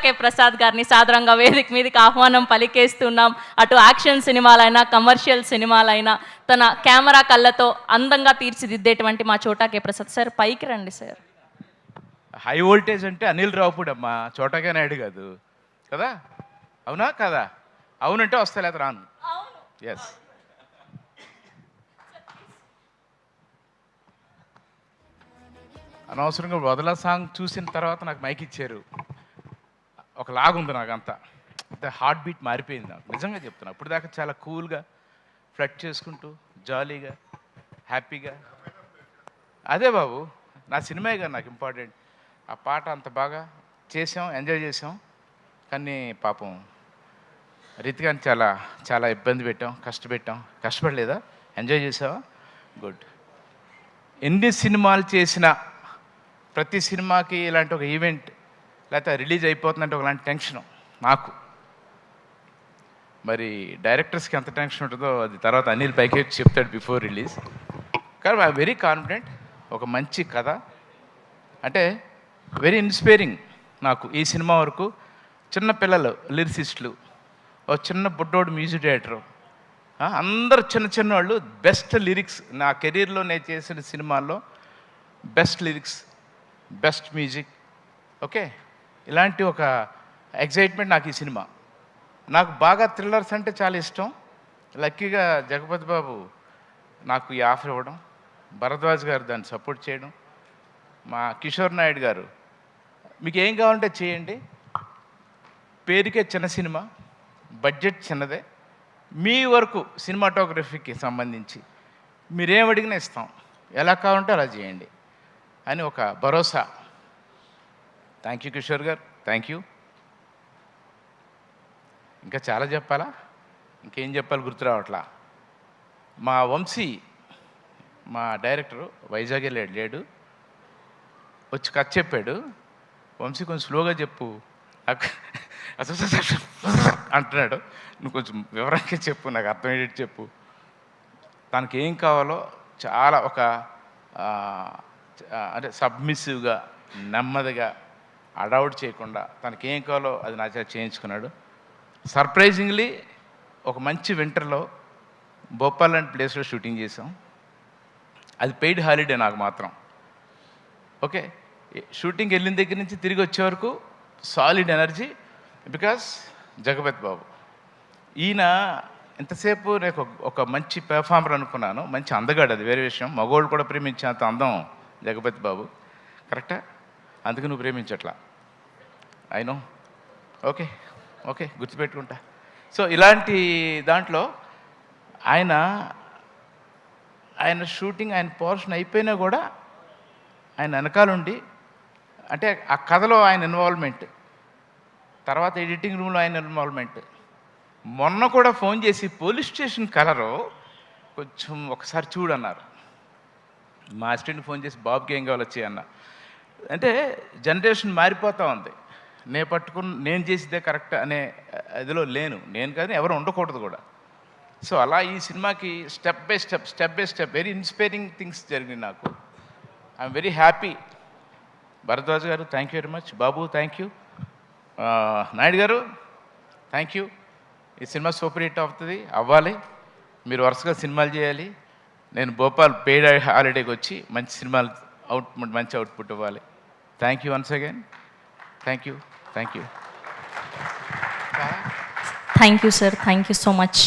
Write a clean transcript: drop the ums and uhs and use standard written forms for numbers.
కే ప్రసాద్ గారిని సాదరంగా వేదిక మీదకి ఆహ్వానం పలికేస్తున్నాం. అటు యాక్షన్ సినిమాలైనా కమర్షియల్ సినిమాలైనా తన కెమెరా కళ్ళతో అందంగా తీర్చిదిద్దేటువంటి మా చోటా కే ప్రసాద్ సార్, పైకి రండి సార్. హై వోల్టేజ్ అంటే అనిల్ రావుపూడి అమ్మా, చోటగా నాయుడు కాదు కదా. అవునా కదా? అవునంటే వస్తా, లేదా రాను. ఎస్. అనవసరంగా వదల సాంగ్ చూసిన తర్వాత నాకు మైక్ ఇచ్చారు. ఒక లాగుంది నాకు అంతా, అంటే హార్ట్ బీట్ మారిపోయింది నాకు, నిజంగా చెప్తున్నా. ఇప్పుడు దాకా చాలా కూల్గా ఫ్లడ్ చేసుకుంటూ జాలీగా హ్యాపీగా. అదే బాబు, నా సినిమా కదా నాకు ఇంపార్టెంట్. ఆ పాట అంత బాగా చేసాం, ఎంజాయ్ చేసాం. కానీ పాపం రితికాని చాలా చాలా ఇబ్బంది పెట్టాం, కష్టపడలేదా? ఎంజాయ్ చేసావా? గుడ్. ఎన్ని సినిమాలు చేసినా ప్రతి సినిమాకి ఇలాంటి ఒక ఈవెంట్ లేకపోతే రిలీజ్ అయిపోతుందంటే ఒకలాంటి టెన్షను నాకు. మరి డైరెక్టర్స్కి ఎంత టెన్షన్ ఉంటుందో అది తర్వాత అనిల్ పైకి చెప్తాడు బిఫోర్ రిలీజ్. కానీ ఐ వెరీ కాన్ఫిడెంట్. ఒక మంచి కథ, అంటే వెరీ ఇన్స్పైరింగ్ నాకు ఈ సినిమా వరకు. చిన్న పిల్లలు లిరిసిస్టులు, ఒక చిన్న బుడ్డోడు మ్యూజిక్ డైరెక్టరు, అందరూ చిన్న చిన్న వాళ్ళు. బెస్ట్ లిరిక్స్ నా కెరీర్లో నేను చేసిన సినిమాల్లో best lyrics, best music. Okay, ఇలాంటి ఒక ఎగ్జైట్మెంట్ నాకు ఈ సినిమా. నాకు బాగా థ్రిల్లర్స్ అంటే చాలా ఇష్టం. లక్కీగా జగపతి బాబు నాకు ఈ ఆఫర్ ఇవ్వడం, భరద్వాజ్ గారు దాన్ని సపోర్ట్ చేయడం, మా కిషోర్ నాయుడు గారు మీకు ఏం కావాలంటే చేయండి, పేరుకే చిన్న సినిమా, బడ్జెట్ చిన్నదే, మీ వరకు సినిమాటోగ్రఫీకి సంబంధించి మీరేం అడిగినా ఇస్తాం, ఎలా కావాలంటే అలా చేయండి అని ఒక భరోసా. థ్యాంక్ యూ కిషోర్ గారు, థ్యాంక్ యూ. ఇంకా చాలా చెప్పాలా? ఇంకేం చెప్పాలి గుర్తు రావట్లా. మా వంశీ, మా డైరెక్టరు వైజాగే లేడు, వచ్చి కథ చెప్పాడు. వంశీ కొంచెం స్లోగా చెప్పు నాకు అంటున్నాడు. నువ్వు కొంచెం వివరంగా చెప్పు, నాకు అర్థమయ్యేటి చెప్పు. తనకి ఏం కావాలో చాలా ఒక అంటే సబ్మిసివ్గా, నెమ్మదిగా, అడౌట్ చేయకుండా తనకి ఏం కావాలో అది నా చేత చేయించుకున్నాడు. సర్ప్రైజింగ్లీ ఒక మంచి వింటర్లో భోపాల్ లాంటి ప్లేస్లో షూటింగ్ చేసాం. అది పెయిడ్ హాలిడే నాకు మాత్రం. ఓకే, షూటింగ్ వెళ్ళిన దగ్గర నుంచి తిరిగి వచ్చే వరకు సాలిడ్ ఎనర్జీ, బికాస్ జగపతి బాబు. ఈయన ఎంతసేపు నేను ఒక మంచి పెర్ఫార్మర్ అనుకున్నాను, మంచి అందగాడు, అది వేరే విషయం. మగోళ్ళు కూడా ప్రేమించేంత అందం జగపతి బాబు. కరెక్టా? అందుకు నువ్వు ప్రేమించట్లా, అయినో. ఓకే ఓకే, గుర్తుపెట్టుకుంటా. సో ఇలాంటి దాంట్లో ఆయన షూటింగ్, ఆయన పోర్షన్ అయిపోయినా కూడా ఆయన వెనకాలండి, అంటే ఆ కథలో ఆయన ఇన్వాల్వ్మెంట్, తర్వాత ఎడిటింగ్ రూమ్లో ఆయన ఇన్వాల్వ్మెంట్. మొన్న కూడా ఫోన్ చేసి పోలీస్ స్టేషన్ కలరు కొంచెం ఒకసారి చూడన్నారు. మా అసిస్టెంట్ని ఫోన్ చేసి బాబుకి ఏం కావాలి వచ్చి అన్న. అంటే జనరేషన్ మారిపోతూ ఉంది. నేను చేసిదే కరెక్ట్ అనే ఇదిలో నేను కానీ ఎవరు ఉండకూడదు కూడా. సో అలా ఈ సినిమాకి step by step very inspiring things జరిగినాయి నాకు. I'm very happy. Bharadwaj garu thank you very much. Babu thank you. Naidu garu thank you. ఈ సినిమా సూపర్ హిట్ అవ్వాలి. మీరు వరుసగా సినిమాలు చేయాలి. నేను భోపాల్ పెయిడ్ హాలిడేకి వచ్చి మంచి సినిమాలు మంచి అవుట్పుట్ ఇవ్వాలి. Thank you once again. Thank you. Thank you sir, thank you so much.